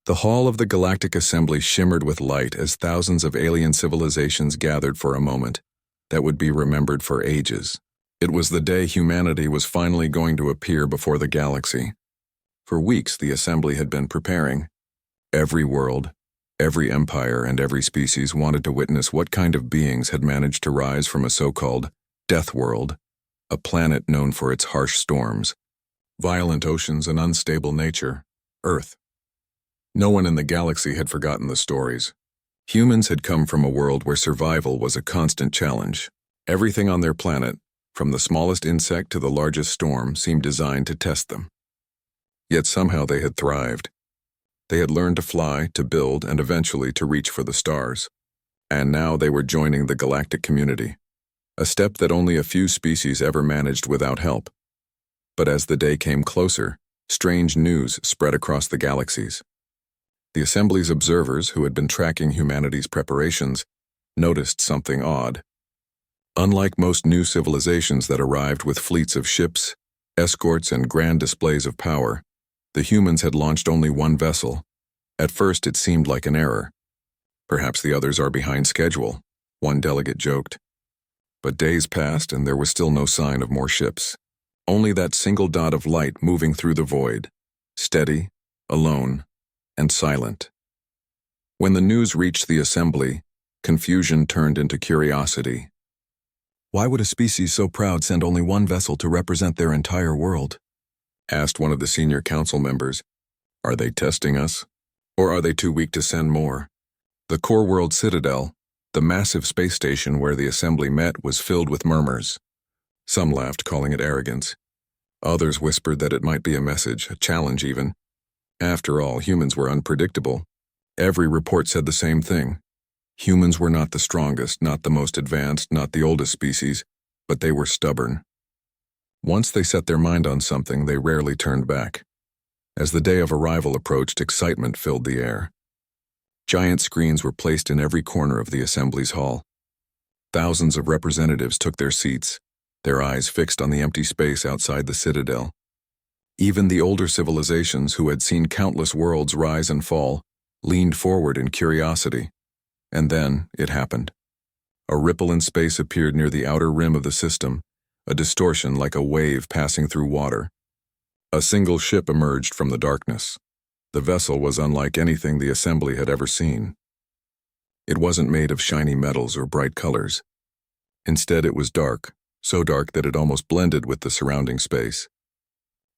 The hall of the Galactic Assembly shimmered with light as thousands of alien civilizations gathered for a moment that would be remembered for ages. It was the day humanity was finally going to appear before the galaxy. For weeks, the Assembly had been preparing. Every world, every empire, and every species wanted to witness what kind of beings had managed to rise from a so-called death world, a planet known for its harsh storms, violent oceans, and unstable nature, Earth. No one in the galaxy had forgotten the stories. Humans had come from a world where survival was a constant challenge. Everything on their planet, from the smallest insect to the largest storm, seemed designed to test them. Yet somehow they had thrived. They had learned to fly, to build, and eventually to reach for the stars. And now they were joining the galactic community, a step that only a few species ever managed without help. But as the day came closer, strange news spread across the galaxies. The Assembly's observers, who had been tracking humanity's preparations, noticed something odd. Unlike most new civilizations that arrived with fleets of ships, escorts, and grand displays of power, the humans had launched only one vessel. At first, it seemed like an error. Perhaps the others are behind schedule, one delegate joked. But days passed and there was still no sign of more ships. Only that single dot of light moving through the void, steady, alone, and silent. When the news reached the Assembly, confusion turned into curiosity. Why would a species so proud send only one vessel to represent their entire world? Asked one of the senior council members. Are they testing us? Or are they too weak to send more? The core world citadel, the massive space station where the Assembly met, was filled with murmurs. Some laughed, calling it arrogance. Others whispered that it might be a message, a challenge even. After all, humans were unpredictable. Every report said the same thing. Humans were not the strongest, not the most advanced, not the oldest species, but they were stubborn. Once they set their mind on something, they rarely turned back. As the day of arrival approached, excitement filled the air. Giant screens were placed in every corner of the Assembly's hall. Thousands of representatives took their seats, their eyes fixed on the empty space outside the citadel. Even the older civilizations, who had seen countless worlds rise and fall, leaned forward in curiosity. And then it happened. A ripple in space appeared near the outer rim of the system, a distortion like a wave passing through water. A single ship emerged from the darkness. The vessel was unlike anything the Assembly had ever seen. It wasn't made of shiny metals or bright colors. Instead, it was dark, so dark that it almost blended with the surrounding space.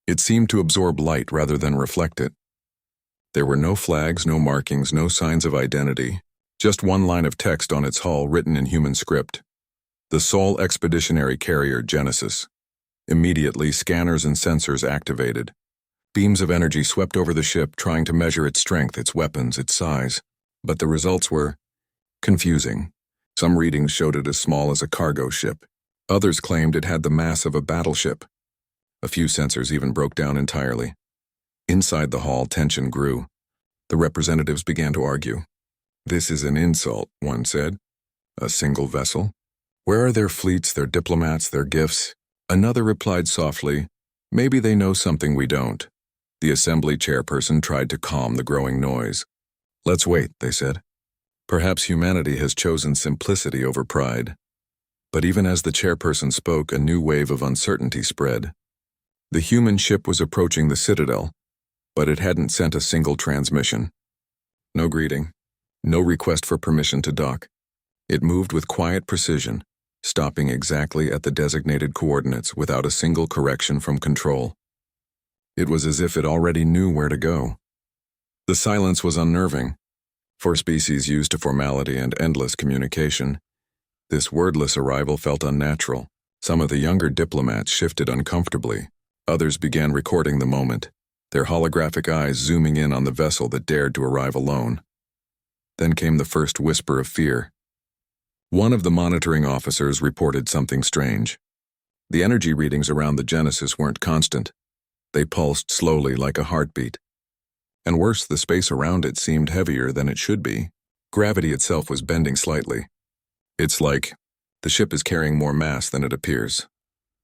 It seemed to absorb light rather than reflect it. There were no flags, no markings, no signs of identity, just one line of text on its hull written in human script. The Sol Expeditionary Carrier Genesis. Immediately, scanners and sensors activated. Beams of energy swept over the ship, trying to measure its strength, its weapons, its size. But the results were confusing. Some readings showed it as small as a cargo ship. Others claimed it had the mass of a battleship. A few sensors even broke down entirely. Inside the hall, tension grew. The representatives began to argue. This is an insult, one said. A single vessel? Where are their fleets, their diplomats, their gifts? Another replied softly, maybe they know something we don't. The Assembly chairperson tried to calm the growing noise. Let's wait, they said. Perhaps humanity has chosen simplicity over pride. But even as the chairperson spoke, a new wave of uncertainty spread. The human ship was approaching the citadel, but it hadn't sent a single transmission. No greeting, no request for permission to dock. It moved with quiet precision, stopping exactly at the designated coordinates without a single correction from control. It was as if it already knew where to go. The silence was unnerving. For species used to formality and endless communication, this wordless arrival felt unnatural. Some of the younger diplomats shifted uncomfortably. Others began recording the moment, their holographic eyes zooming in on the vessel that dared to arrive alone. Then came the first whisper of fear. One of the monitoring officers reported something strange. The energy readings around the Genesis weren't constant. They pulsed slowly like a heartbeat. And worse, the space around it seemed heavier than it should be. Gravity itself was bending slightly. It's like the ship is carrying more mass than it appears,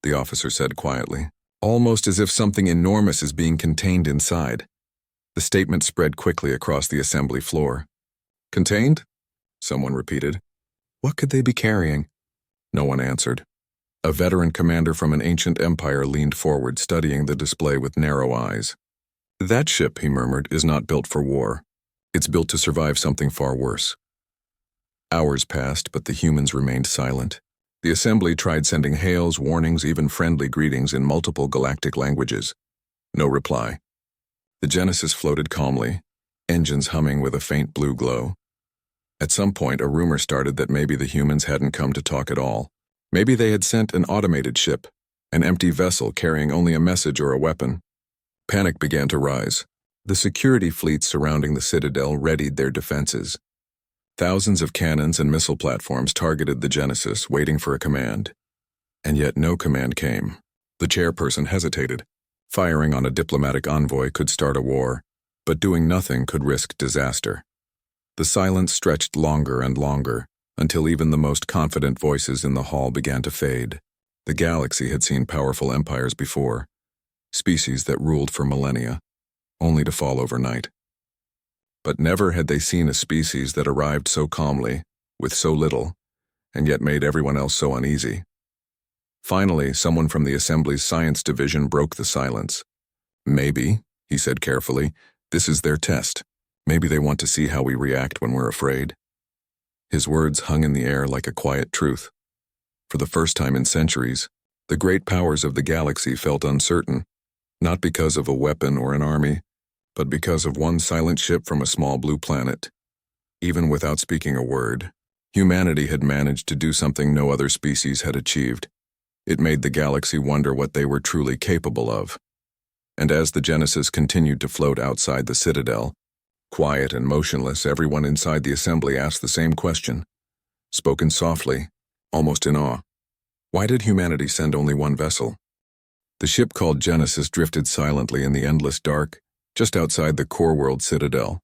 the officer said quietly. Almost as if something enormous is being contained inside. The statement spread quickly across the assembly floor. "Contained?" someone repeated. "What could they be carrying?" No one answered. A veteran commander from an ancient empire leaned forward, studying the display with narrow eyes. "That ship," he murmured, "is not built for war. It's built to survive something far worse." Hours passed, but the humans remained silent. The assembly tried sending hails, warnings, even friendly greetings in multiple galactic languages. No reply. The Genesis floated calmly, engines humming with a faint blue glow. At some point, a rumor started that maybe the humans hadn't come to talk at all. Maybe they had sent an automated ship, an empty vessel carrying only a message or a weapon. Panic began to rise. The security fleets surrounding the Citadel readied their defenses. Thousands of cannons and missile platforms targeted the Genesis, waiting for a command. And yet no command came. The chairperson hesitated. Firing on a diplomatic envoy could start a war, but doing nothing could risk disaster. The silence stretched longer and longer, until even the most confident voices in the hall began to fade. The galaxy had seen powerful empires before, species that ruled for millennia, only to fall overnight. But never had they seen a species that arrived so calmly, with so little, and yet made everyone else so uneasy. Finally, someone from the Assembly's science division broke the silence. "Maybe," he said carefully, "this is their test. Maybe they want to see how we react when we're afraid." His words hung in the air like a quiet truth. For the first time in centuries, the great powers of the galaxy felt uncertain, not because of a weapon or an army, but because of one silent ship from a small blue planet. Even without speaking a word, humanity had managed to do something no other species had achieved. It made the galaxy wonder what they were truly capable of. And as the Genesis continued to float outside the Citadel, quiet and motionless, everyone inside the assembly asked the same question, spoken softly, almost in awe. Why did humanity send only one vessel? The ship called Genesis drifted silently in the endless dark, just outside the core world Citadel.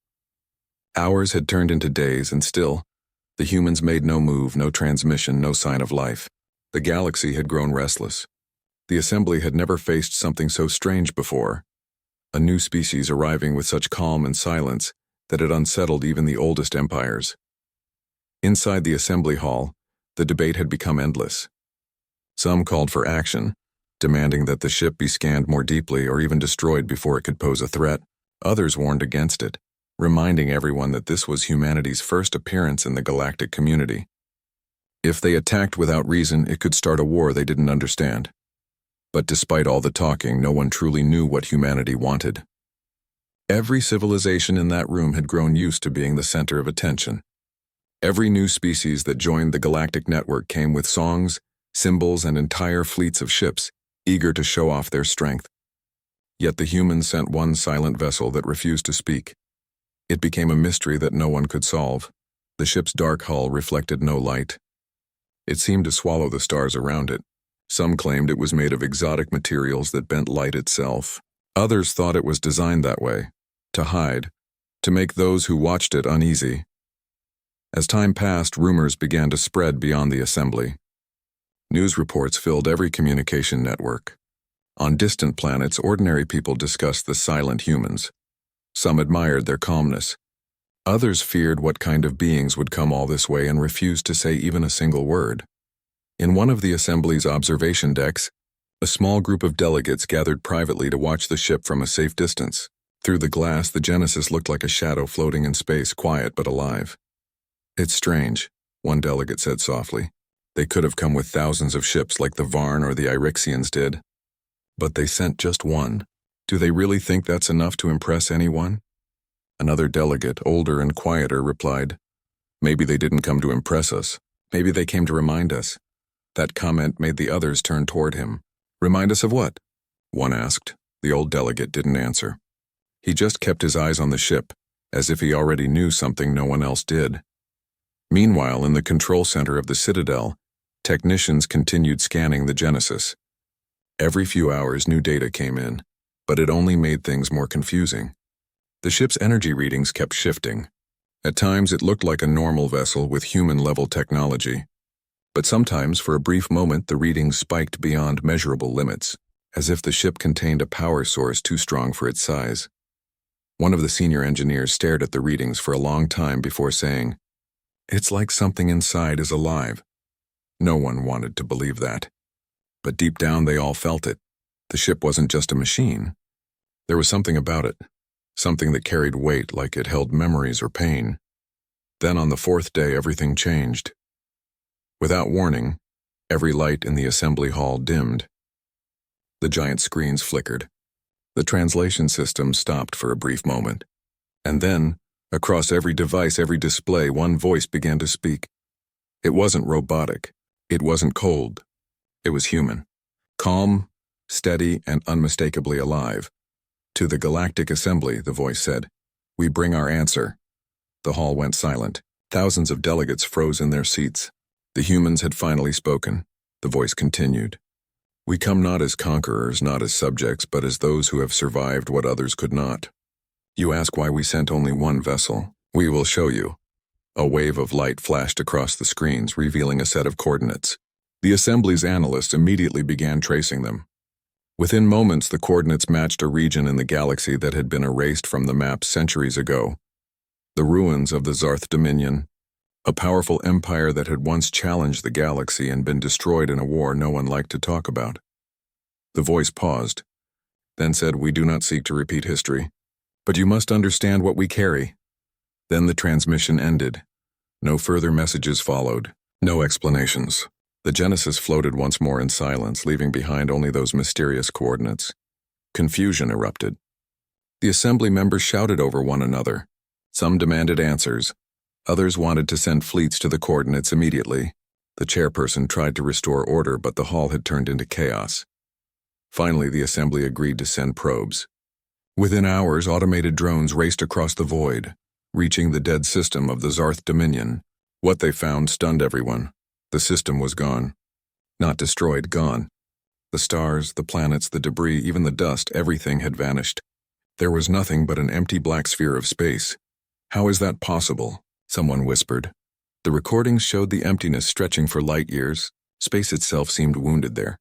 Hours had turned into days, and still, the humans made no move, no transmission, no sign of life. The galaxy had grown restless. The assembly had never faced something so strange before, a new species arriving with such calm and silence that it unsettled even the oldest empires. Inside the assembly hall, the debate had become endless. Some called for action, demanding that the ship be scanned more deeply or even destroyed before it could pose a threat. Others warned against it, reminding everyone that this was humanity's first appearance in the galactic community. If they attacked without reason, it could start a war they didn't understand. But despite all the talking, no one truly knew what humanity wanted. Every civilization in that room had grown used to being the center of attention. Every new species that joined the galactic network came with songs, symbols, and entire fleets of ships, eager to show off their strength. Yet the humans sent one silent vessel that refused to speak. It became a mystery that no one could solve. The ship's dark hull reflected no light. It seemed to swallow the stars around it. Some claimed it was made of exotic materials that bent light itself. Others thought it was designed that way, to hide, to make those who watched it uneasy. As time passed, rumors began to spread beyond the assembly. News reports filled every communication network. On distant planets, ordinary people discussed the silent humans. Some admired their calmness. Others feared what kind of beings would come all this way and refused to say even a single word. In one of the assembly's observation decks, a small group of delegates gathered privately to watch the ship from a safe distance. Through the glass, the Genesis looked like a shadow floating in space, quiet but alive. "It's strange," one delegate said softly. "They could have come with thousands of ships like the Varn or the Irexians did. But they sent just one. Do they really think that's enough to impress anyone?" Another delegate, older and quieter, replied, "Maybe they didn't come to impress us. Maybe they came to remind us." That comment made the others turn toward him. "Remind us of what?" one asked. The old delegate didn't answer. He just kept his eyes on the ship, as if he already knew something no one else did. Meanwhile, in the control center of the Citadel, technicians continued scanning the Genesis. Every few hours, new data came in, but it only made things more confusing. The ship's energy readings kept shifting. At times, it looked like a normal vessel with human-level technology. But sometimes, for a brief moment, the readings spiked beyond measurable limits, as if the ship contained a power source too strong for its size. One of the senior engineers stared at the readings for a long time before saying, "It's like something inside is alive." No one wanted to believe that. But deep down they all felt it. The ship wasn't just a machine. There was something about it, something that carried weight, like it held memories or pain. Then on the fourth day everything changed. Without warning, every light in the assembly hall dimmed. The giant screens flickered. The translation system stopped for a brief moment. And then, across every device, every display, one voice began to speak. It wasn't robotic. It wasn't cold. It was human. Calm, steady, and unmistakably alive. "To the Galactic Assembly," the voice said. "We bring our answer." The hall went silent. Thousands of delegates froze in their seats. The humans had finally spoken. The voice continued. "We come not as conquerors, not as subjects, but as those who have survived what others could not. You ask why we sent only one vessel. We will show you." A wave of light flashed across the screens, revealing a set of coordinates. The Assembly's analysts immediately began tracing them. Within moments, the coordinates matched a region in the galaxy that had been erased from the map centuries ago. The ruins of the Zarth Dominion, a powerful empire that had once challenged the galaxy and been destroyed in a war no one liked to talk about. The voice paused, then said, "We do not seek to repeat history, but you must understand what we carry." Then the transmission ended. No further messages followed, no explanations. The Genesis floated once more in silence, leaving behind only those mysterious coordinates. Confusion erupted. The Assembly members shouted over one another. Some demanded answers. Others wanted to send fleets to the coordinates immediately. The chairperson tried to restore order, but the hall had turned into chaos. Finally, the Assembly agreed to send probes. Within hours, automated drones raced across the void, reaching the dead system of the Zarth Dominion. What they found stunned everyone. The system was gone. Not destroyed, gone. The stars, the planets, the debris, even the dust, everything had vanished. There was nothing but an empty black sphere of space. "How is that possible?" someone whispered. The recordings showed the emptiness stretching for light years. Space itself seemed wounded there,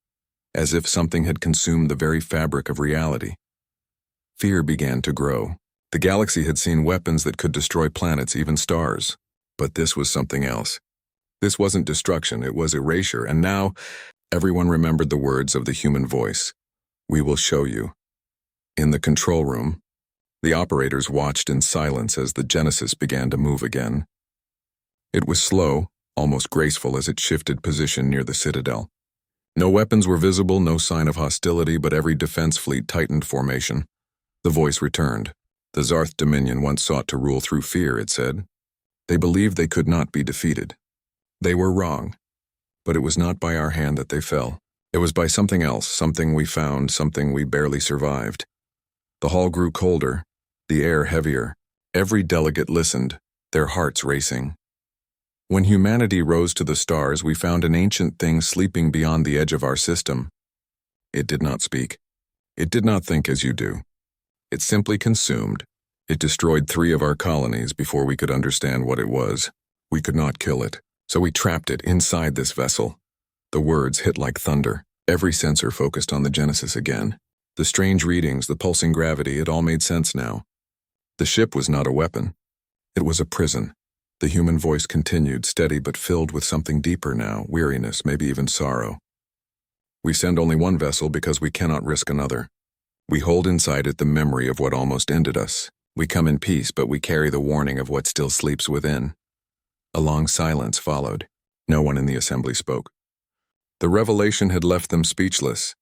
as if something had consumed the very fabric of reality. Fear began to grow. The galaxy had seen weapons that could destroy planets, even stars. But this was something else. This wasn't destruction, it was erasure, and now everyone remembered the words of the human voice. "We will show you." In the control room, the operators watched in silence as the Genesis began to move again. It was slow, almost graceful as it shifted position near the Citadel. No weapons were visible, no sign of hostility, but every defense fleet tightened formation. The voice returned. "The Zarth Dominion once sought to rule through fear," it said. "They believed they could not be defeated. They were wrong, but it was not by our hand that they fell. It was by something else, something we found, something we barely survived." The hall grew colder, the air heavier. Every delegate listened, their hearts racing. "When humanity rose to the stars, we found an ancient thing sleeping beyond the edge of our system. It did not speak. It did not think as you do. It simply consumed. It destroyed 3 of our colonies before we could understand what it was. We could not kill it. So we trapped it inside this vessel." The words hit like thunder. Every sensor focused on the Genesis again. The strange readings, the pulsing gravity, it all made sense now. The ship was not a weapon. It was a prison. The human voice continued, steady but filled with something deeper now, weariness, maybe even sorrow. "We send only one vessel because we cannot risk another. We hold inside it the memory of what almost ended us. We come in peace, but we carry the warning of what still sleeps within." A long silence followed. No one in the Assembly spoke. The revelation had left them speechless.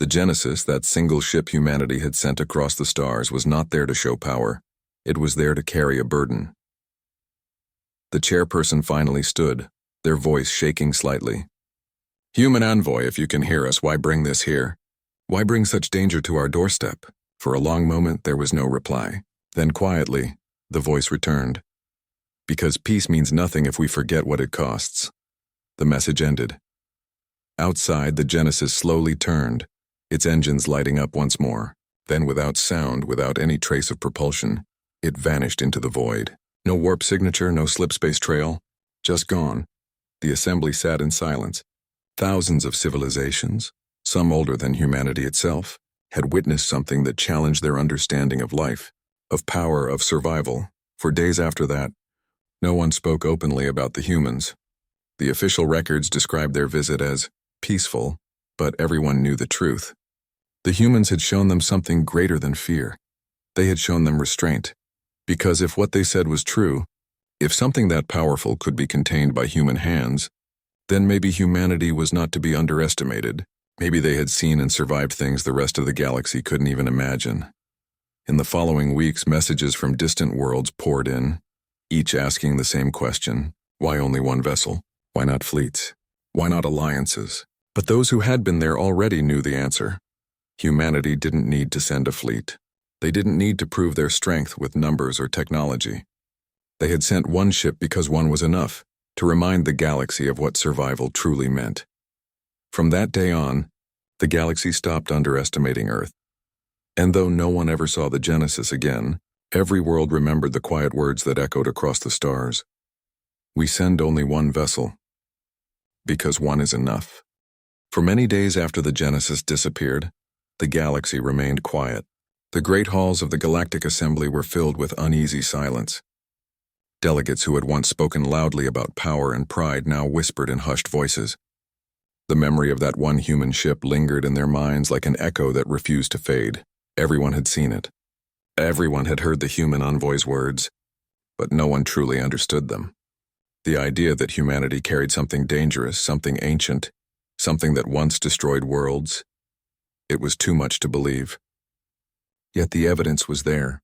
The Genesis, that single ship humanity had sent across the stars, was not there to show power. It was there to carry a burden. The chairperson finally stood, their voice shaking slightly. "Human envoy, if you can hear us, why bring this here? Why bring such danger to our doorstep?" For a long moment there was no reply. Then quietly, the voice returned. "Because peace means nothing if we forget what it costs." The message ended. Outside, the Genesis slowly turned, its engines lighting up once more. Then without sound, without any trace of propulsion, it vanished into the void. No warp signature, no slipspace trail, just gone. The Assembly sat in silence. Thousands of civilizations, some older than humanity itself, had witnessed something that challenged their understanding of life. of power, of survival. For days after that, no one spoke openly about the humans. The official records described their visit as peaceful, but everyone knew the truth. The humans had shown them something greater than fear. They had shown them restraint. Because if what they said was true, if something that powerful could be contained by human hands, then maybe humanity was not to be underestimated. Maybe they had seen and survived things the rest of the galaxy couldn't even imagine. In the following weeks, messages from distant worlds poured in, each asking the same question: why only one vessel? Why not fleets? Why not alliances? But those who had been there already knew the answer. Humanity didn't need to send a fleet. They didn't need to prove their strength with numbers or technology. They had sent one ship because one was enough, to remind the galaxy of what survival truly meant. From that day on, the galaxy stopped underestimating Earth. And though no one ever saw the Genesis again, every world remembered the quiet words that echoed across the stars. We send only one vessel, because one is enough. For many days after the Genesis disappeared, the galaxy remained quiet. The great halls of the Galactic Assembly were filled with uneasy silence. Delegates who had once spoken loudly about power and pride now whispered in hushed voices. The memory of that one human ship lingered in their minds like an echo that refused to fade. Everyone had seen it. Everyone had heard the human envoy's words, but no one truly understood them. The idea that humanity carried something dangerous, something ancient, something that once destroyed worlds, it was too much to believe. Yet the evidence was there.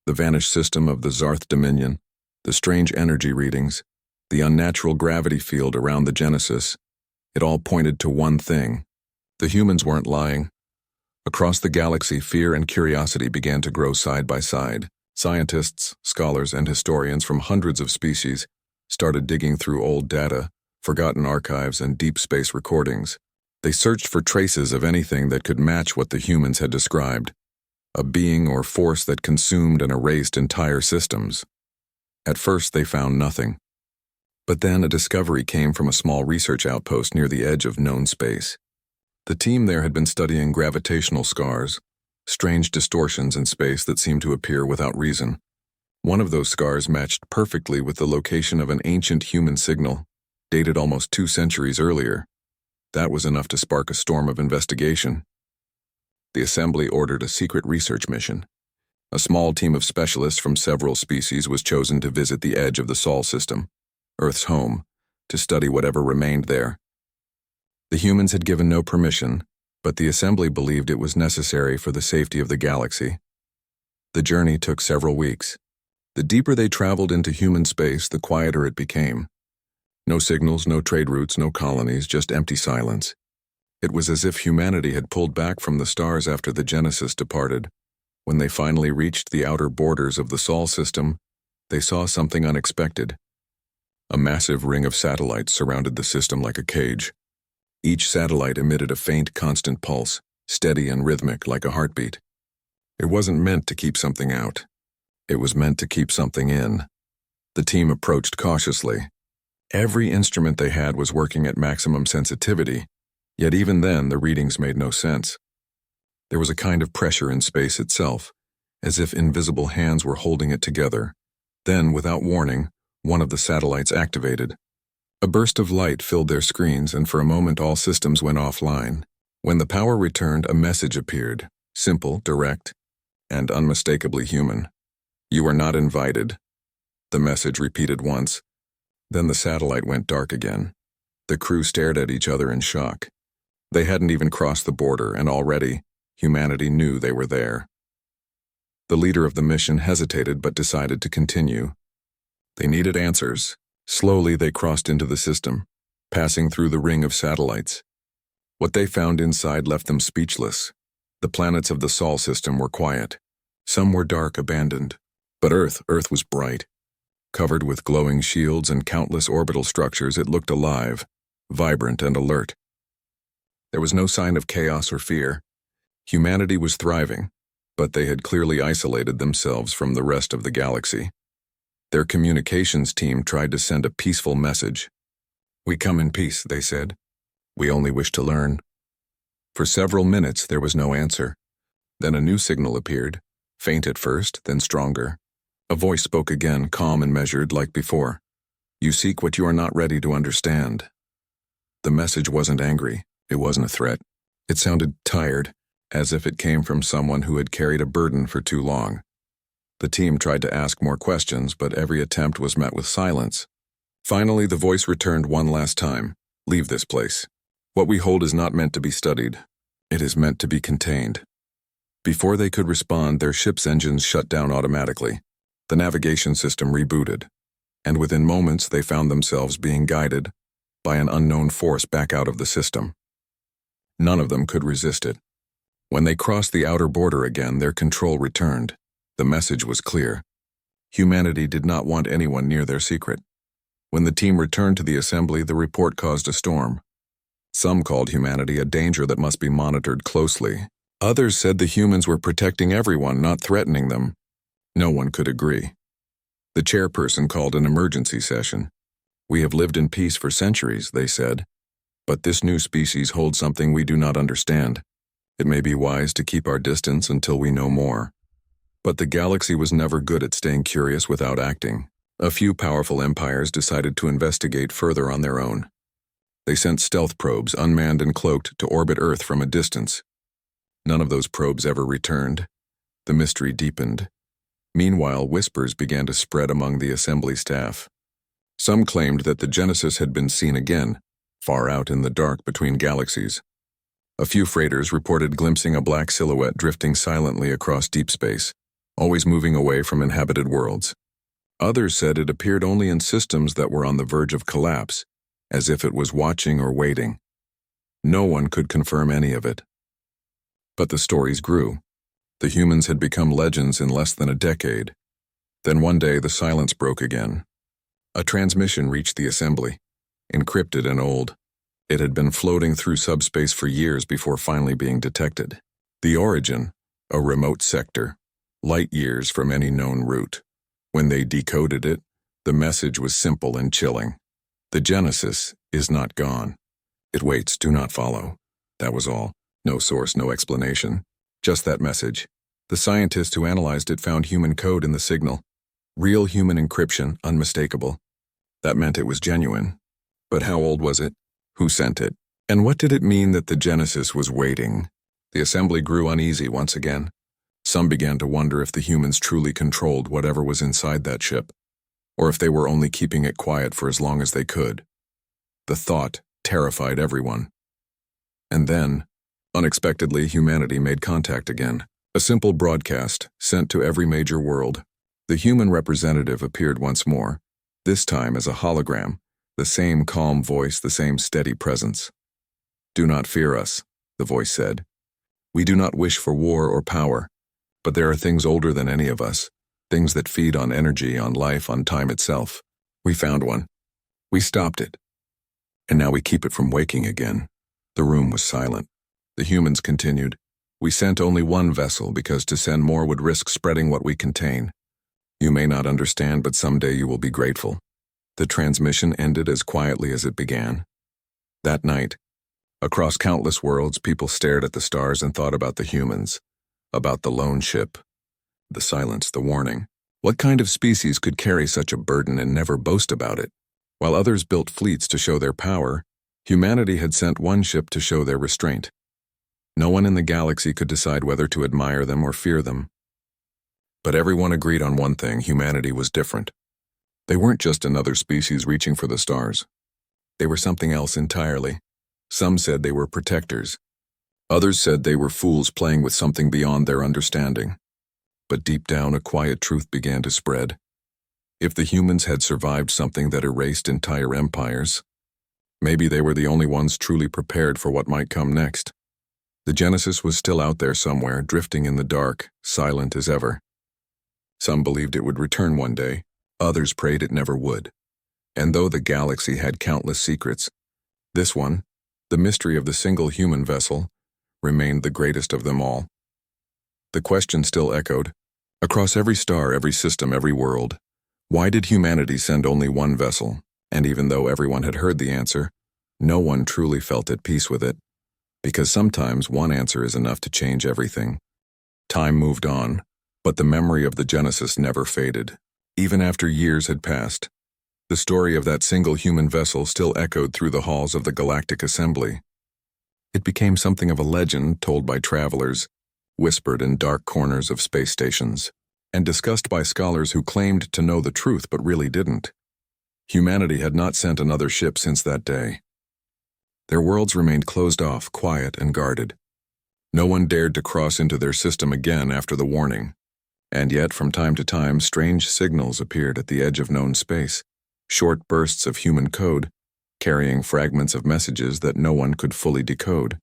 The vanished system of the Zarth Dominion, the strange energy readings, the unnatural gravity field around the Genesis, it all pointed to one thing. The humans weren't lying. Across the galaxy, fear and curiosity began to grow side by side. Scientists, scholars, and historians from hundreds of species started digging through old data, forgotten archives, and deep space recordings. They searched for traces of anything that could match what the humans had described, a being or force that consumed and erased entire systems. At first, they found nothing. But then a discovery came from a small research outpost near the edge of known space. The team there had been studying gravitational scars, strange distortions in space that seemed to appear without reason. One of those scars matched perfectly with the location of an ancient human signal, dated almost 2 centuries earlier. That was enough to spark a storm of investigation. The Assembly ordered a secret research mission. A small team of specialists from several species was chosen to visit the edge of the Sol system, Earth's home, to study whatever remained there. The humans had given no permission, but the Assembly believed it was necessary for the safety of the galaxy. The journey took several weeks. The deeper they traveled into human space, the quieter it became. No signals, no trade routes, no colonies, just empty silence. It was as if humanity had pulled back from the stars after the Genesis departed. When they finally reached the outer borders of the Sol system, they saw something unexpected. A massive ring of satellites surrounded the system like a cage. Each satellite emitted a faint, constant pulse, steady and rhythmic like a heartbeat. It wasn't meant to keep something out. It was meant to keep something in. The team approached cautiously. Every instrument they had was working at maximum sensitivity, yet even then the readings made no sense. There was a kind of pressure in space itself, as if invisible hands were holding it together. Then, without warning, one of the satellites activated. A burst of light filled their screens, and for a moment all systems went offline. When the power returned, a message appeared, simple, direct, and unmistakably human. "You are not invited." The message repeated once. Then the satellite went dark again. The crew stared at each other in shock. They hadn't even crossed the border, and already, humanity knew they were there. The leader of the mission hesitated but decided to continue. They needed answers. Slowly they crossed into the system, passing through the ring of satellites. What they found inside left them speechless. The planets of the Sol system were quiet. Some were dark, abandoned. But Earth was bright. Covered with glowing shields and countless orbital structures, it looked alive, vibrant and alert. There was no sign of chaos or fear. Humanity was thriving, but they had clearly isolated themselves from the rest of the galaxy. Their communications team tried to send a peaceful message. "We come in peace," they said. "We only wish to learn." For several minutes there was no answer. Then a new signal appeared, faint at first, then stronger. A voice spoke again, calm and measured like before. You seek what you are not ready to understand. The message wasn't angry. It wasn't a threat. It sounded tired, as if it came from someone who had carried a burden for too long. The team tried to ask more questions, but every attempt was met with silence. Finally, the voice returned one last time. Leave this place. What we hold is not meant to be studied. It is meant to be contained. Before they could respond, their ship's engines shut down automatically. The navigation system rebooted, and within moments they found themselves being guided by an unknown force back out of the system. None of them could resist it. When they crossed the outer border again, their control returned. The message was clear. Humanity did not want anyone near their secret. When the team returned to the assembly, the report caused a storm. Some called humanity a danger that must be monitored closely. Others said the humans were protecting everyone, not threatening them. No one could agree. The chairperson called an emergency session. We have lived in peace for centuries, they said. But this new species holds something we do not understand. It may be wise to keep our distance until we know more. But the galaxy was never good at staying curious without acting. A few powerful empires decided to investigate further on their own. They sent stealth probes, unmanned and cloaked, to orbit Earth from a distance. None of those probes ever returned. The mystery deepened. Meanwhile, whispers began to spread among the assembly staff. Some claimed that the Genesis had been seen again, far out in the dark between galaxies. A few freighters reported glimpsing a black silhouette drifting silently across deep space, always moving away from inhabited worlds. Others said it appeared only in systems that were on the verge of collapse, as if it was watching or waiting. No one could confirm any of it. But the stories grew. The humans had become legends in less than a decade. Then one day the silence broke again. A transmission reached the assembly, encrypted and old. It had been floating through subspace for years before finally being detected. The origin, a remote sector, light years from any known route. When they decoded it, the message was simple and chilling. The Genesis is not gone. It waits, do not follow. That was all. No source, no explanation. Just that message. The scientists who analyzed it found human code in the signal. Real human encryption, unmistakable. That meant it was genuine. But how old was it? Who sent it? And what did it mean that the Genesis was waiting? The assembly grew uneasy once again. Some began to wonder if the humans truly controlled whatever was inside that ship, or if they were only keeping it quiet for as long as they could. The thought terrified everyone. And then, unexpectedly, humanity made contact again. A simple broadcast sent to every major world. The human representative appeared once more, this time as a hologram, the same calm voice, the same steady presence. Do not fear us, the voice said. We do not wish for war or power, but there are things older than any of us, things that feed on energy, on life, on time itself. We found one. We stopped it. And now we keep it from waking again. The room was silent. The humans continued. We sent only one vessel because to send more would risk spreading what we contain. You may not understand, but someday you will be grateful. The transmission ended as quietly as it began. That night, across countless worlds, people stared at the stars and thought about the humans, about the lone ship, the silence, the warning. What kind of species could carry such a burden and never boast about it? While others built fleets to show their power, humanity had sent one ship to show their restraint. No one in the galaxy could decide whether to admire them or fear them. But everyone agreed on one thing: humanity was different. They weren't just another species reaching for the stars. They were something else entirely. Some said they were protectors. Others said they were fools playing with something beyond their understanding. But deep down, a quiet truth began to spread. If the humans had survived something that erased entire empires, maybe they were the only ones truly prepared for what might come next. The Genesis was still out there somewhere, drifting in the dark, silent as ever. Some believed it would return one day. Others prayed it never would. And though the galaxy had countless secrets, this one, the mystery of the single human vessel, remained the greatest of them all. The question still echoed. Across every star, every system, every world, why did humanity send only one vessel? And even though everyone had heard the answer, no one truly felt at peace with it. Because sometimes one answer is enough to change everything. Time moved on, But the memory of the Genesis never faded. Even after years had passed, the story of that single human vessel still echoed through the halls of the Galactic Assembly. It became something of a legend told by travelers, whispered in dark corners of space stations, and discussed by scholars who claimed to know the truth but really didn't. Humanity had not sent another ship since that day. Their worlds remained closed off, quiet and guarded. No one dared to cross into their system again after the warning. And yet, from time to time, strange signals appeared at the edge of known space, short bursts of human code, carrying fragments of messages that no one could fully decode.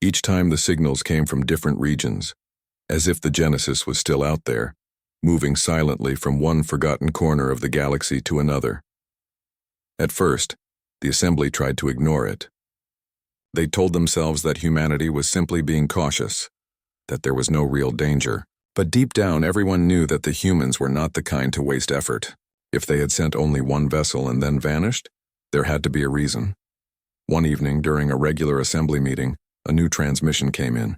Each time the signals came from different regions, as if the Genesis was still out there, moving silently from one forgotten corner of the galaxy to another. At first, the Assembly tried to ignore it. They told themselves that humanity was simply being cautious, that there was no real danger. But deep down, everyone knew that the humans were not the kind to waste effort. If they had sent only one vessel and then vanished, there had to be a reason. One evening, during a regular assembly meeting, a new transmission came in.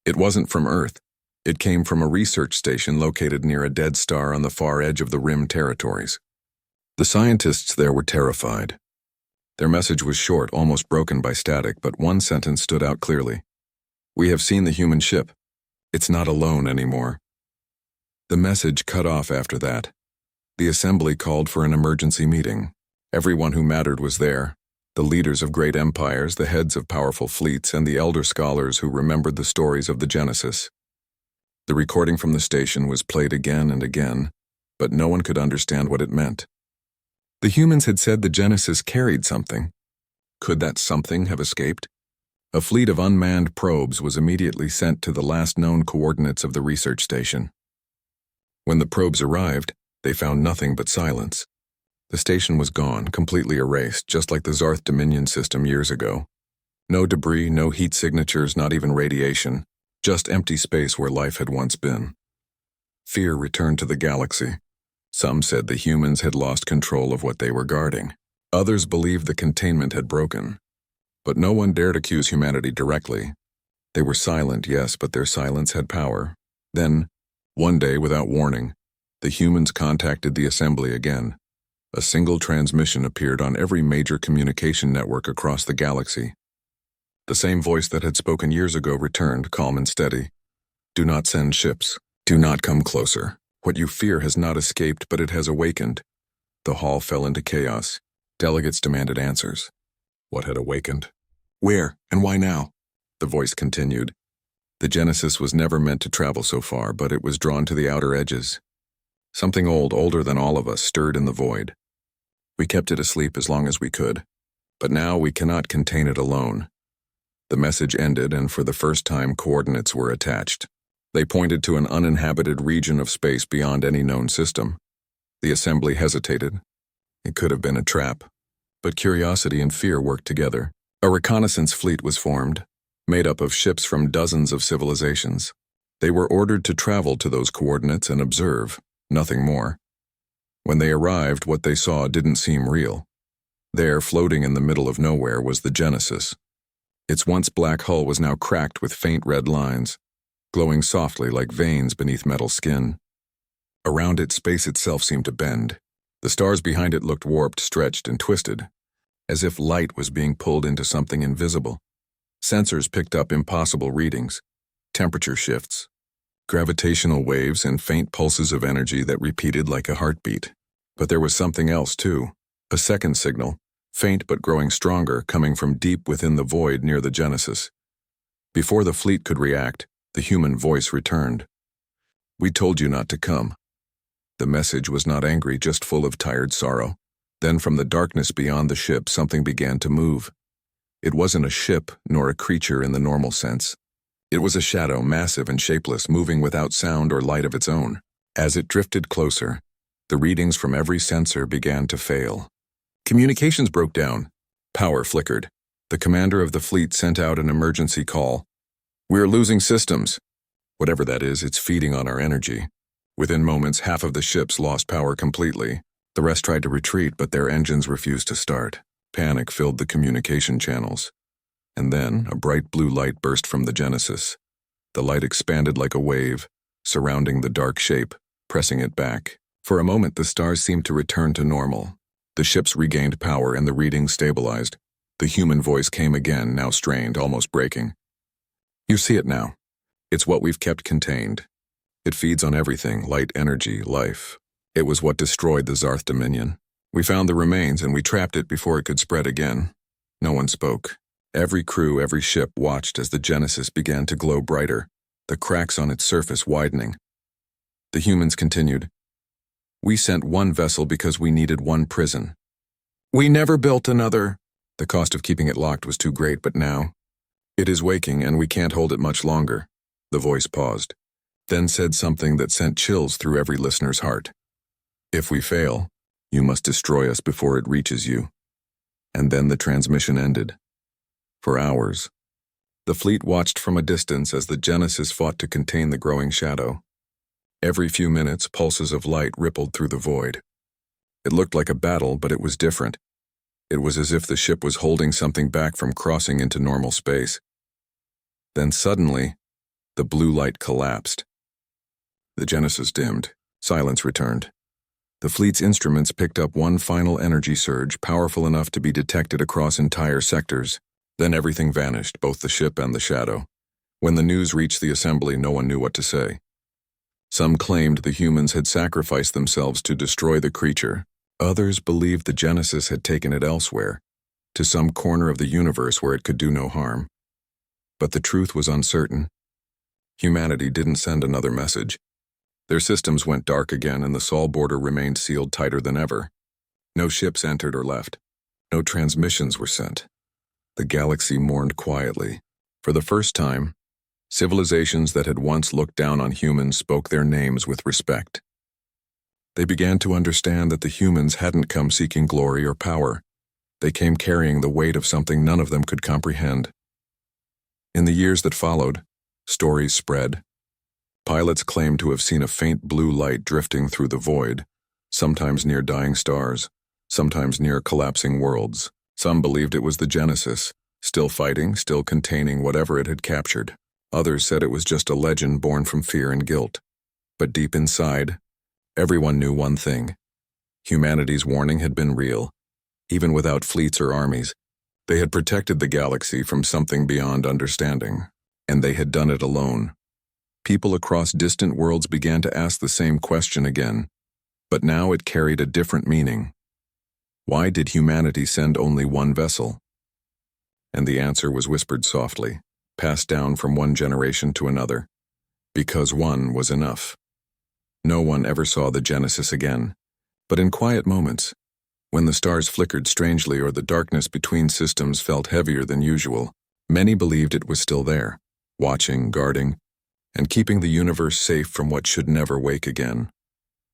It wasn't from Earth. It came from a research station located near a dead star on the far edge of the Rim territories. The scientists there were terrified. Their message was short, almost broken by static, but one sentence stood out clearly. "We have seen the human ship. It's not alone anymore." The message cut off after that. The assembly called for an emergency meeting. Everyone who mattered was there. The leaders of great empires, the heads of powerful fleets, and the elder scholars who remembered the stories of the Genesis. The recording from the station was played again and again, but no one could understand what it meant. The humans had said the Genesis carried something. Could that something have escaped? A fleet of unmanned probes was immediately sent to the last known coordinates of the research station. When the probes arrived, they found nothing but silence. The station was gone, completely erased, just like the Zarth Dominion system years ago. No debris, no heat signatures, not even radiation, just empty space where life had once been. Fear returned to the galaxy. Some said the humans had lost control of what they were guarding. Others believed the containment had broken. But no one dared accuse humanity directly. They were silent, yes, but their silence had power. Then, one day without warning, the humans contacted the assembly again. A single transmission appeared on every major communication network across the galaxy. The same voice that had spoken years ago returned, calm and steady. "Do not send ships. Do not come closer. What you fear has not escaped, but it has awakened." The hall fell into chaos. Delegates demanded answers. What had awakened? Where and why now? The voice continued. The Genesis was never meant to travel so far, but it was drawn to the outer edges. Something old, older than all of us, stirred in the void. We kept it asleep as long as we could, but now we cannot contain it alone. The message ended, and for the first time coordinates were attached. They pointed to an uninhabited region of space beyond any known system. The assembly hesitated. It could have been a trap, but curiosity and fear worked together. A reconnaissance fleet was formed, made up of ships from dozens of civilizations. They were ordered to travel to those coordinates and observe, nothing more. When they arrived, what they saw didn't seem real. There, floating in the middle of nowhere, was the Genesis. Its once black hull was now cracked with faint red lines, glowing softly like veins beneath metal skin. Around it, space itself seemed to bend. The stars behind it looked warped, stretched, and twisted, as if light was being pulled into something invisible. Sensors picked up impossible readings, temperature shifts, gravitational waves, and faint pulses of energy that repeated like a heartbeat. But there was something else, too. A second signal, faint but growing stronger, coming from deep within the void near the Genesis. Before the fleet could react, the human voice returned. "We told you not to come." The message was not angry, just full of tired sorrow. Then from the darkness beyond the ship, something began to move. It wasn't a ship, nor a creature in the normal sense. It was a shadow, massive and shapeless, moving without sound or light of its own. As it drifted closer, the readings from every sensor began to fail. Communications broke down. Power flickered. The commander of the fleet sent out an emergency call. "We're losing systems." Whatever that is, it's feeding on our energy. Within moments, half of the ships lost power completely. The rest tried to retreat, but their engines refused to start. Panic filled the communication channels. And then, a bright blue light burst from the Genesis. The light expanded like a wave, surrounding the dark shape, pressing it back. For a moment, the stars seemed to return to normal. The ships regained power and the readings stabilized. The human voice came again, now strained, almost breaking. You see it now. It's what we've kept contained. It feeds on everything, light, energy, life. It was what destroyed the Zarth Dominion. We found the remains and we trapped it before it could spread again. No one spoke. Every crew, every ship watched as the Genesis began to glow brighter, the cracks on its surface widening. The humans continued. We sent one vessel because we needed one prison. We never built another. The cost of keeping it locked was too great, but now it is waking and we can't hold it much longer. The voice paused, then said something that sent chills through every listener's heart. If we fail, you must destroy us before it reaches you. And then the transmission ended. For hours, the fleet watched from a distance as the Genesis fought to contain the growing shadow. Every few minutes, pulses of light rippled through the void. It looked like a battle, but it was different. It was as if the ship was holding something back from crossing into normal space. Then suddenly, the blue light collapsed. The Genesis dimmed. Silence returned. The fleet's instruments picked up one final energy surge, powerful enough to be detected across entire sectors. Then everything vanished, both the ship and the shadow. When the news reached the assembly, no one knew what to say. Some claimed the humans had sacrificed themselves to destroy the creature. Others believed the Genesis had taken it elsewhere, to some corner of the universe where it could do no harm. But the truth was uncertain. Humanity didn't send another message. Their systems went dark again and the Sol border remained sealed tighter than ever. No ships entered or left. No transmissions were sent. The galaxy mourned quietly. For the first time, civilizations that had once looked down on humans spoke their names with respect. They began to understand that the humans hadn't come seeking glory or power. They came carrying the weight of something none of them could comprehend. In the years that followed, stories spread. Pilots claimed to have seen a faint blue light drifting through the void, sometimes near dying stars, sometimes near collapsing worlds. Some believed it was the Genesis, still fighting, still containing whatever it had captured. Others said it was just a legend born from fear and guilt. But deep inside, everyone knew one thing. Humanity's warning had been real. Even without fleets or armies, they had protected the galaxy from something beyond understanding, and they had done it alone. People across distant worlds began to ask the same question again, but now it carried a different meaning. Why did humanity send only one vessel? And the answer was whispered softly, passed down from one generation to another. Because one was enough. No one ever saw the Genesis again, but in quiet moments, when the stars flickered strangely or the darkness between systems felt heavier than usual, many believed it was still there, watching, guarding, and keeping the universe safe from what should never wake again.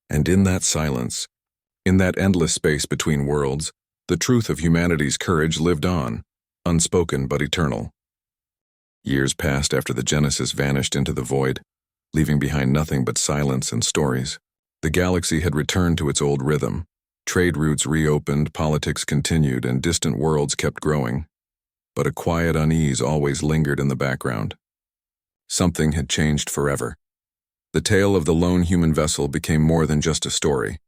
And in that silence, in that endless space between worlds, the truth of humanity's courage lived on, unspoken but eternal. Years passed after the Genesis vanished into the void, leaving behind nothing but silence and stories. The galaxy had returned to its old rhythm. Trade routes reopened, politics continued, and distant worlds kept growing. But a quiet unease always lingered in the background. Something had changed forever. The tale of the lone human vessel became more than just a story.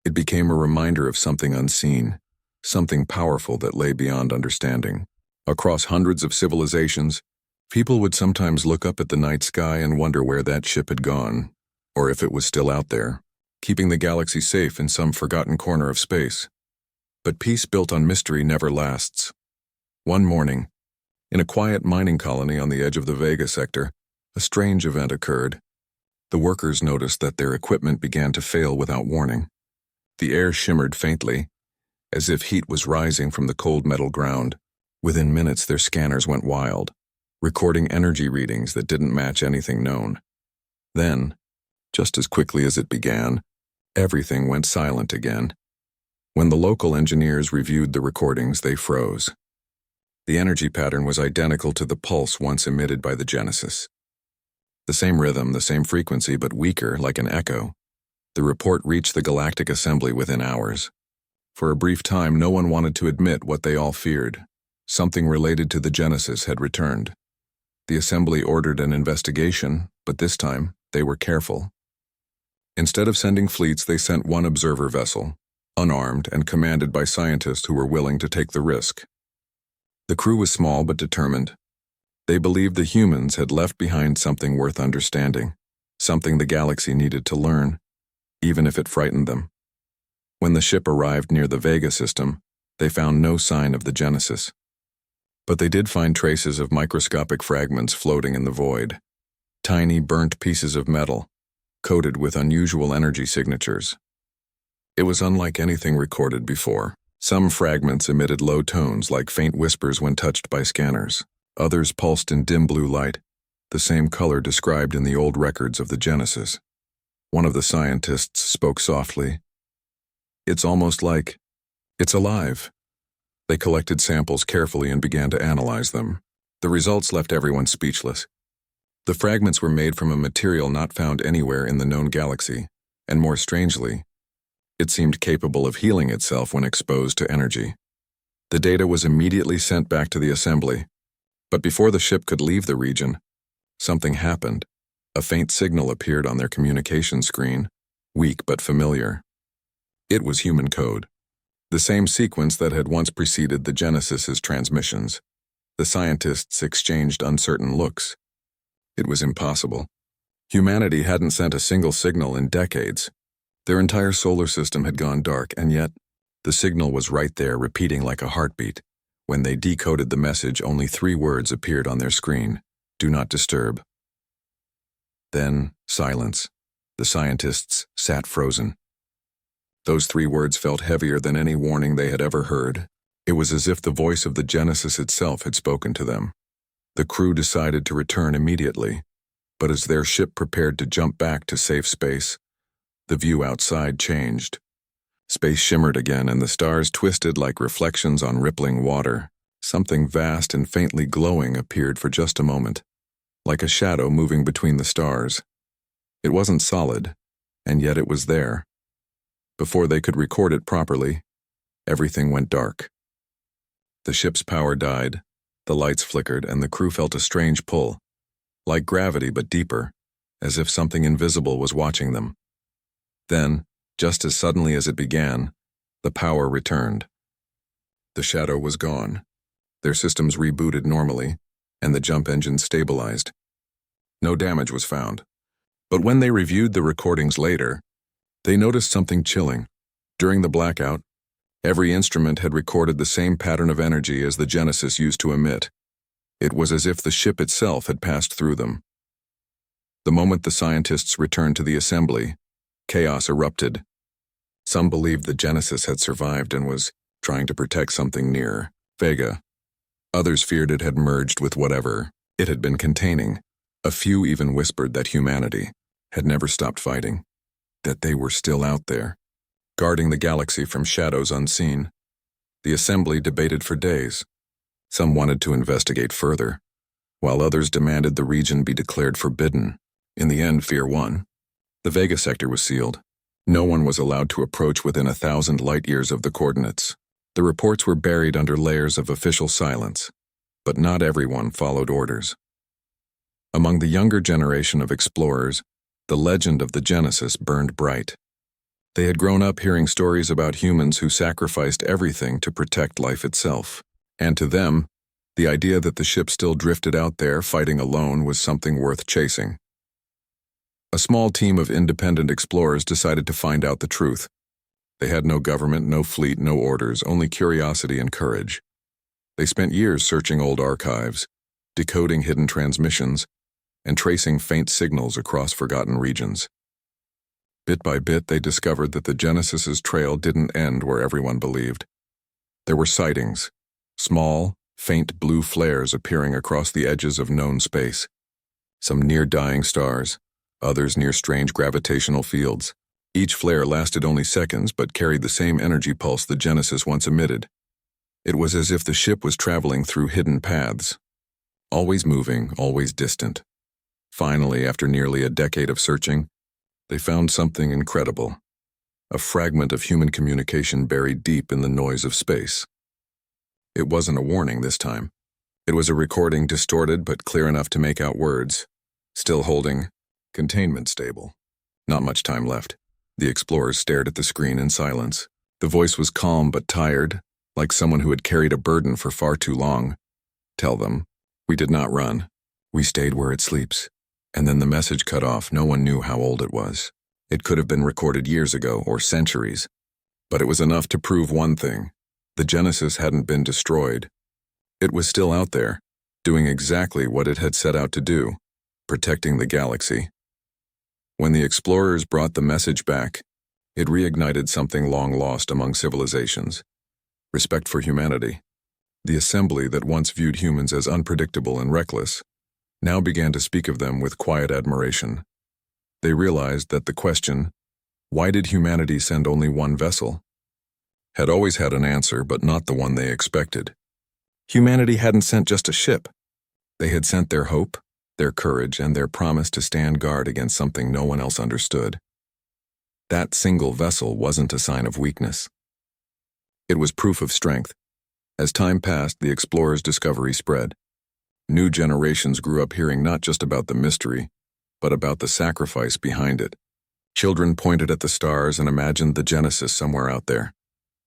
It became a reminder of something unseen, something powerful that lay beyond understanding. Across hundreds of civilizations, people would sometimes look up at the night sky and wonder where that ship had gone, or if it was still out there, keeping the galaxy safe in some forgotten corner of space. But peace built on mystery never lasts. One morning, in a quiet mining colony on the edge of the Vega sector, a strange event occurred. The workers noticed that their equipment began to fail without warning. The air shimmered faintly, as if heat was rising from the cold metal ground. Within minutes, their scanners went wild, recording energy readings that didn't match anything known. Then, just as quickly as it began, everything went silent again. When the local engineers reviewed the recordings, they froze. The energy pattern was identical to the pulse once emitted by the Genesis. The same rhythm, the same frequency, but weaker, like an echo. The report reached the Galactic Assembly within hours. For a brief time, no one wanted to admit what they all feared. Something related to the Genesis had returned. The Assembly ordered an investigation, but this time, They were careful. Instead of sending fleets, they sent one observer vessel, unarmed and commanded by scientists who were willing to take the risk. The crew was small but determined. They believed the humans had left behind something worth understanding, something the galaxy needed to learn, even if it frightened them. When the ship arrived near the Vega system, they found no sign of the Genesis. But they did find traces of microscopic fragments floating in the void, tiny burnt pieces of metal, coated with unusual energy signatures. It was unlike anything recorded before. Some fragments emitted low tones like faint whispers when touched by scanners. Others pulsed in dim blue light, the same color described in the old records of the Genesis. One of the scientists spoke softly. "It's almost like it's alive." They collected samples carefully and began to analyze them. The results left everyone speechless. The fragments were made from a material not found anywhere in the known galaxy, and more strangely, it seemed capable of healing itself when exposed to energy. The data was immediately sent back to the assembly, but before the ship could leave the region, something happened. A faint signal appeared on their communication screen, weak but familiar. It was human code, the same sequence that had once preceded the Genesis's transmissions. The scientists exchanged uncertain looks. It was impossible. Humanity hadn't sent a single signal in decades. Their entire solar system had gone dark, and yet the signal was right there, repeating like a heartbeat. When they decoded the message, only 3 words appeared on their screen: "Do not disturb." Then, silence. The scientists sat frozen. Those 3 words felt heavier than any warning they had ever heard. It was as if the voice of the Genesis itself had spoken to them. The crew decided to return immediately, but as their ship prepared to jump back to safe space, the view outside changed. Space shimmered again, and the stars twisted like reflections on rippling water. Something vast and faintly glowing appeared for just a moment, like a shadow moving between the stars. It wasn't solid, and yet it was there. Before they could record it properly, everything went dark. The ship's power died, the lights flickered, and the crew felt a strange pull, like gravity but deeper, as if something invisible was watching them. Then, just as suddenly as it began, the power returned. The shadow was gone. Their systems rebooted normally, and the jump engine stabilized. No damage was found. But when they reviewed the recordings later, they noticed something chilling. During the blackout, every instrument had recorded the same pattern of energy as the Genesis used to emit. It was as if the ship itself had passed through them. The moment the scientists returned to the assembly, chaos erupted. Some believed the Genesis had survived and was trying to protect something near Vega. Others feared it had merged with whatever it had been containing. A few even whispered that humanity had never stopped fighting, that they were still out there, guarding the galaxy from shadows unseen. The assembly debated for days. Some wanted to investigate further, while others demanded the region be declared forbidden. In the end, fear won. The Vega sector was sealed. No one was allowed to approach within 1,000 light-years of the coordinates. The reports were buried under layers of official silence, but not everyone followed orders. Among the younger generation of explorers, the legend of the Genesis burned bright. They had grown up hearing stories about humans who sacrificed everything to protect life itself, and to them, the idea that the ship still drifted out there fighting alone was something worth chasing. A small team of independent explorers decided to find out the truth. They had no government, no fleet, no orders, only curiosity and courage. They spent years searching old archives, decoding hidden transmissions, and tracing faint signals across forgotten regions. Bit by bit, they discovered that the Genesis's trail didn't end where everyone believed. There were sightings, small, faint blue flares appearing across the edges of known space, some near dying stars, others near strange gravitational fields. Each flare lasted only seconds but carried the same energy pulse the Genesis once emitted. It was as if the ship was traveling through hidden paths, always moving, always distant. Finally, after nearly a decade of searching, they found something incredible, a fragment of human communication buried deep in the noise of space. It wasn't a warning this time. It was a recording distorted but clear enough to make out words, still holding, containment stable. Not much time left. The explorers stared at the screen in silence. The voice was calm but tired, like someone who had carried a burden for far too long. Tell them, we did not run. We stayed where it sleeps. And then the message cut off. No one knew how old it was. It could have been recorded years ago or centuries. But it was enough to prove one thing. The Genesis hadn't been destroyed. It was still out there, doing exactly what it had set out to do, protecting the galaxy. When the explorers brought the message back, it reignited something long lost among civilizations: respect for humanity. The assembly that once viewed humans as unpredictable and reckless now began to speak of them with quiet admiration. They realized that the question, why did humanity send only one vessel, had always had an answer, but not the one they expected. Humanity hadn't sent just a ship. They had sent their hope, their courage, and their promise to stand guard against something no one else understood. That single vessel wasn't a sign of weakness. It was proof of strength. As time passed, the explorers' discovery spread. New generations grew up hearing not just about the mystery, but about the sacrifice behind it. Children pointed at the stars and imagined the Genesis somewhere out there,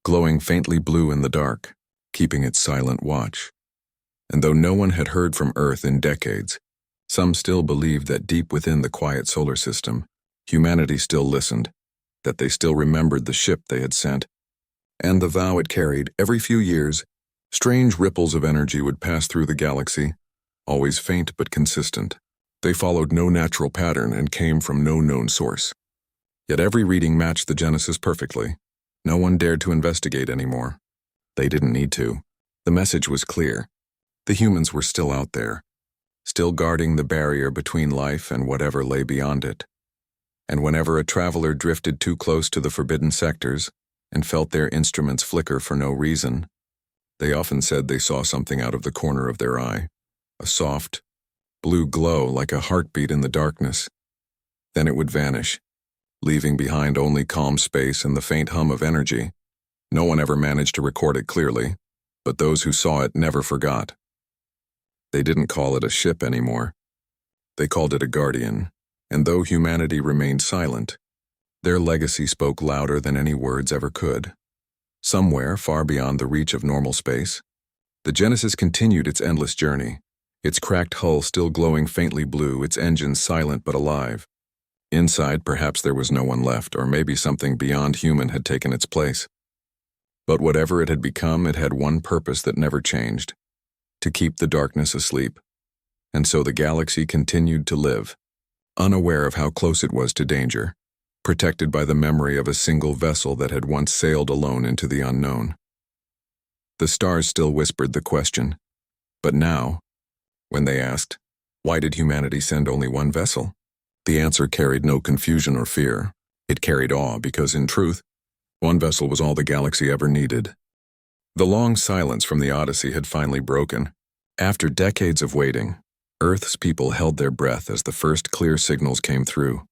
glowing faintly blue in the dark, keeping its silent watch. And though no one had heard from Earth in decades, some still believed that deep within the quiet solar system, humanity still listened, that they still remembered the ship they had sent, and the vow it carried. Every few years, strange ripples of energy would pass through the galaxy, always faint but consistent. They followed no natural pattern and came from no known source. Yet every reading matched the Genesis perfectly. No one dared to investigate anymore. They didn't need to. The message was clear. The humans were still out there, still guarding the barrier between life and whatever lay beyond it. And whenever a traveler drifted too close to the forbidden sectors and felt their instruments flicker for no reason, they often said they saw something out of the corner of their eye, a soft, blue glow like a heartbeat in the darkness. Then it would vanish, leaving behind only calm space and the faint hum of energy. No one ever managed to record it clearly, but those who saw it never forgot. They didn't call it a ship anymore. They called it a guardian, and though humanity remained silent, their legacy spoke louder than any words ever could. Somewhere far beyond the reach of normal space, the Genesis continued its endless journey, its cracked hull still glowing faintly blue, its engines silent but alive. Inside, perhaps there was no one left, or maybe something beyond human had taken its place. But whatever it had become, it had one purpose that never changed: to keep the darkness asleep. And so the galaxy continued to live, unaware of how close it was to danger, protected by the memory of a single vessel that had once sailed alone into the unknown. The stars still whispered the question, but now, when they asked, why did humanity send only one vessel? The answer carried no confusion or fear. It carried awe, because in truth, one vessel was all the galaxy ever needed. The long silence from the Odyssey had finally broken. After decades of waiting, Earth's people held their breath as the first clear signals came through.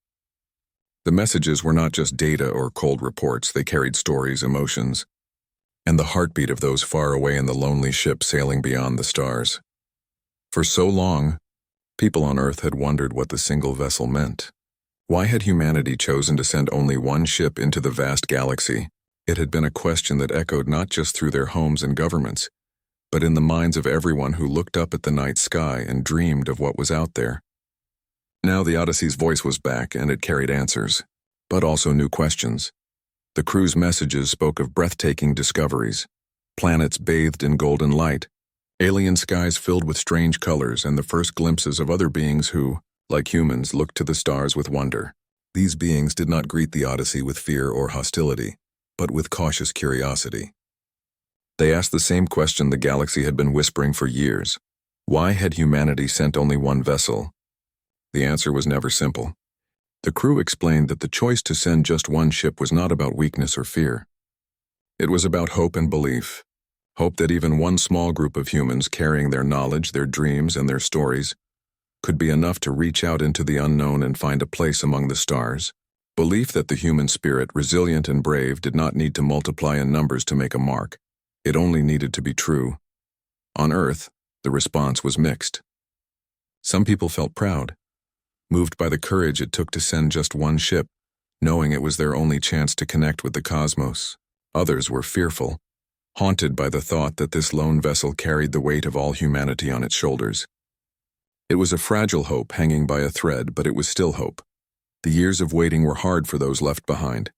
The messages were not just data or cold reports. They carried stories, emotions, and the heartbeat of those far away in the lonely ship sailing beyond the stars. For so long, people on Earth had wondered what the single vessel meant. Why had humanity chosen to send only one ship into the vast galaxy? It had been a question that echoed not just through their homes and governments, but in the minds of everyone who looked up at the night sky and dreamed of what was out there. Now the Odyssey's voice was back, and it carried answers, but also new questions. The crew's messages spoke of breathtaking discoveries, planets bathed in golden light, alien skies filled with strange colors, and the first glimpses of other beings who, like humans, looked to the stars with wonder. These beings did not greet the Odyssey with fear or hostility, but with cautious curiosity. They asked the same question the galaxy had been whispering for years. Why had humanity sent only one vessel? The answer was never simple. The crew explained that the choice to send just one ship was not about weakness or fear. It was about hope and belief. Hope that even one small group of humans carrying their knowledge, their dreams, and their stories could be enough to reach out into the unknown and find a place among the stars. Belief that the human spirit, resilient and brave, did not need to multiply in numbers to make a mark. It only needed to be true. On Earth, the response was mixed. Some people felt proud. moved by the courage it took to send just one ship, knowing it was their only chance to connect with the cosmos. Others were fearful, haunted by the thought that this lone vessel carried the weight of all humanity on its shoulders. It was a fragile hope hanging by a thread, but it was still hope. The years of waiting were hard for those left behind.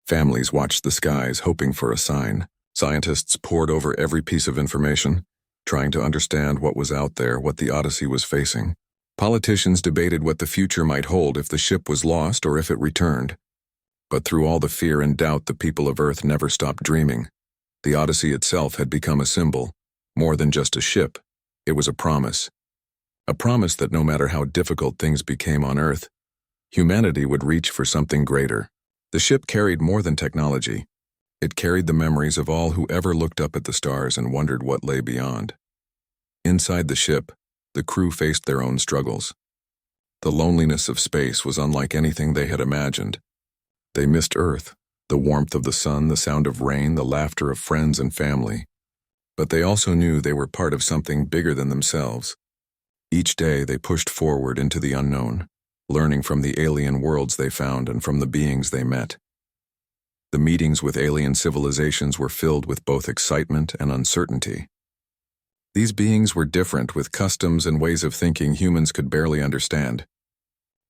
Families watched the skies, hoping for a sign. Scientists pored over every piece of information, trying to understand what was out there, what the Odyssey was facing. Politicians debated what the future might hold if the ship was lost or if it returned. But through all the fear and doubt, the people of Earth never stopped dreaming. The Odyssey itself had become a symbol, more than just a ship. It was a promise. A promise that no matter how difficult things became on Earth, humanity would reach for something greater. The ship carried more than technology. It carried the memories of all who ever looked up at the stars and wondered what lay beyond. Inside the ship, the crew faced their own struggles. The loneliness of space was unlike anything they had imagined. They missed Earth, the warmth of the sun, the sound of rain, the laughter of friends and family. But they also knew they were part of something bigger than themselves. Each day they pushed forward into the unknown, learning from the alien worlds they found and from the beings they met. The meetings with alien civilizations were filled with both excitement and uncertainty. These beings were different, with customs and ways of thinking humans could barely understand.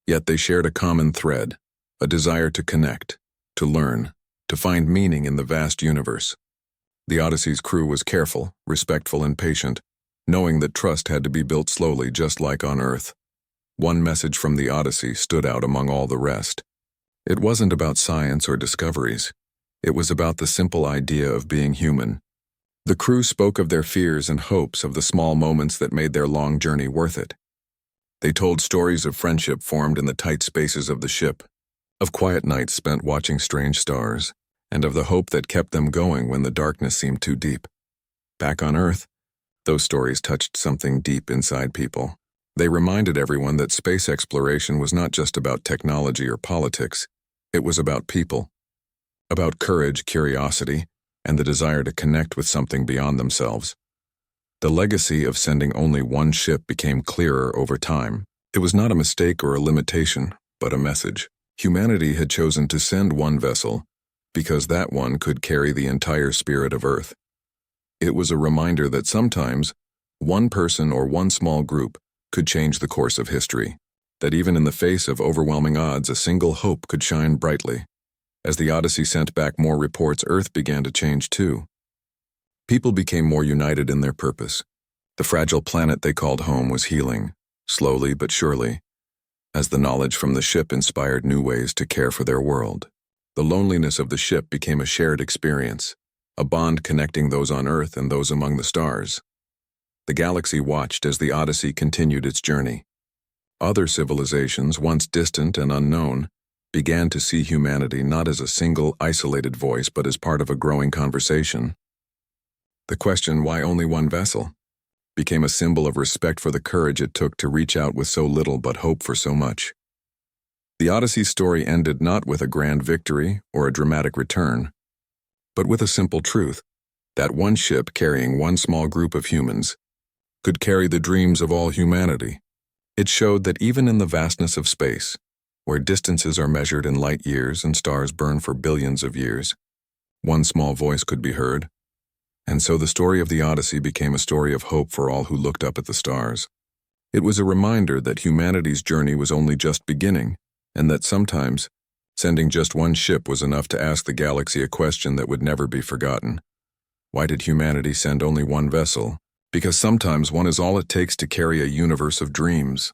Yet they shared a common thread, a desire to connect, to learn, to find meaning in the vast universe. The Odyssey's crew was careful, respectful, and patient, knowing that trust had to be built slowly, just like on Earth. One message from the Odyssey stood out among all the rest. It wasn't about science or discoveries. It was about the simple idea of being human. The crew spoke of their fears and hopes, of the small moments that made their long journey worth it. They told stories of friendship formed in the tight spaces of the ship, of quiet nights spent watching strange stars, and of the hope that kept them going when the darkness seemed too deep. Back on Earth, those stories touched something deep inside people. They reminded everyone that space exploration was not just about technology or politics. It was about people, about courage, curiosity, and the desire to connect with something beyond themselves. The legacy of sending only one ship became clearer over time. It was not a mistake or a limitation, but a message. Humanity had chosen to send one vessel because that one could carry the entire spirit of Earth. It was a reminder that sometimes one person or one small group could change the course of history, that even in the face of overwhelming odds, a single hope could shine brightly. As the Odyssey sent back more reports, Earth began to change too. People became more united in their purpose. The fragile planet they called home was healing, slowly but surely, as the knowledge from the ship inspired new ways to care for their world. The loneliness of the ship became a shared experience, a bond connecting those on Earth and those among the stars. The galaxy watched as the Odyssey continued its journey. Other civilizations, once distant and unknown, began to see humanity not as a single, isolated voice, but as part of a growing conversation. The question, why only one vessel, became a symbol of respect for the courage it took to reach out with so little but hope for so much. The Odyssey's story ended not with a grand victory or a dramatic return, but with a simple truth, that one ship carrying one small group of humans could carry the dreams of all humanity. It showed that even in the vastness of space, where distances are measured in light years and stars burn for billions of years, one small voice could be heard. And so the story of the Odyssey became a story of hope for all who looked up at the stars. It was a reminder that humanity's journey was only just beginning, and that sometimes sending just one ship was enough to ask the galaxy a question that would never be forgotten. Why did humanity send only one vessel? Because sometimes one is all it takes to carry a universe of dreams.